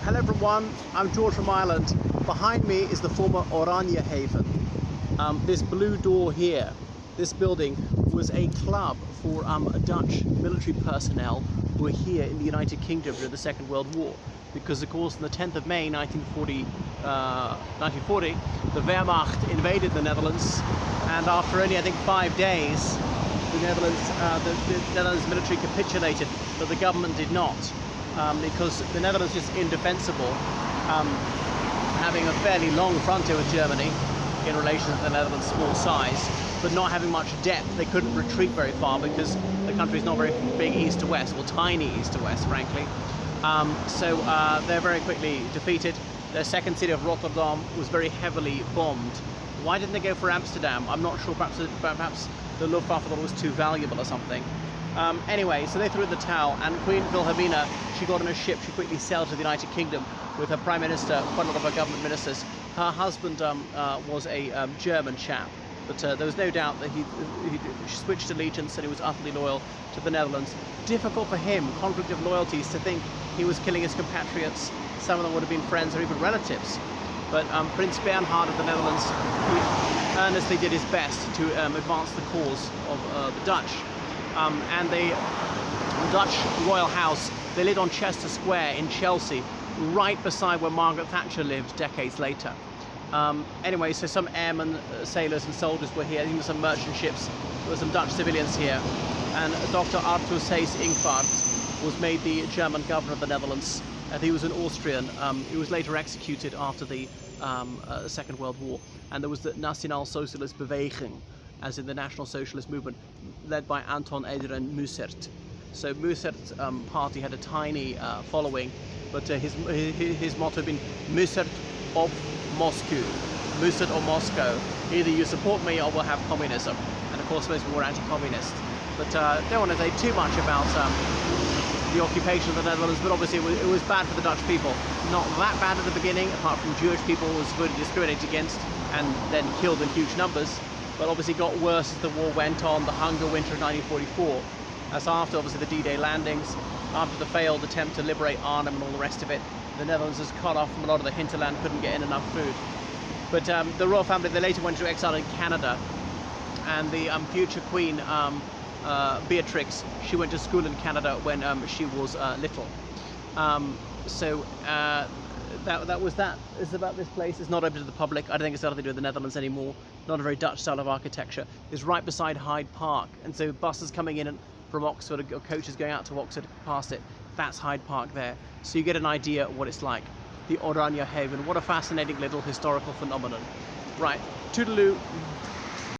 Hello everyone, I'm George from Ireland. Behind me is the former Oranjehaven. This blue door here, this building, was a club for Dutch military personnel who were here in the United Kingdom during the Second World War. Because of course on the 10th of May 1940, the Wehrmacht invaded the Netherlands, and after only I think 5 days, the Netherlands military capitulated, but the government did not. Because the Netherlands is indefensible, having a fairly long frontier with Germany in relation to the Netherlands' small size, but not having much depth. They couldn't retreat very far because the country is not very big east to west, or tiny east to west, frankly. So they're very quickly defeated. Their second city of Rotterdam was very heavily bombed. Why didn't they go for Amsterdam? I'm not sure. Perhaps the Luftwaffe thought it was too valuable or something. Anyway, so they threw in the towel, and Queen Wilhelmina, she got on a ship. She quickly sailed to the United Kingdom with her Prime Minister, quite a lot of her government ministers. Her husband was a German chap, but there was no doubt that he switched allegiance and he was utterly loyal to the Netherlands. Difficult for him, conflict of loyalties, to think he was killing his compatriots. Some of them would have been friends or even relatives. But Prince Bernhard of the Netherlands, he earnestly did his best to advance the cause of the Dutch. And the Dutch royal house, they lived on Chester Square in Chelsea, right beside where Margaret Thatcher lived decades later. Anyway, so some airmen, sailors and soldiers were here, even some merchant ships. There were some Dutch civilians here. And Dr. Arthur Seyss Inquart was made the German governor of the Netherlands. And he was an Austrian. He was later executed after the Second World War. And there was the Nationaal Socialist Beweging, as in the National Socialist Movement, led by Anton Adrian Mussert. So Mussert's party had a tiny following, but his motto had been Mussert of Moscow. Mussert or Moscow. Either you support me or we'll have communism. And of course most people were anti-communist. But don't want to say too much about the occupation of the Netherlands, but obviously it was bad for the Dutch people. Not that bad at the beginning, apart from Jewish people who was severely discriminated against and then killed in huge numbers. But obviously got worse as the war went on, the Hunger Winter of 1944. As after obviously the D-Day landings, after the failed attempt to liberate Arnhem and all the rest of it, the Netherlands was cut off from a lot of the hinterland, couldn't get in enough food. But the royal family, they later went to exile in Canada, and the future queen, Beatrix, she went to school in Canada when she was little. That was that. It's about this place. It's not open to the public. I don't think it's got anything to do with the Netherlands anymore. Not a very Dutch style of architecture. It's right beside Hyde Park, and so buses coming in from Oxford or coaches going out to Oxford past it, that's Hyde Park there. So you get an idea of what it's like. The Oranjehaven. What a fascinating little historical phenomenon. Right, toodaloo.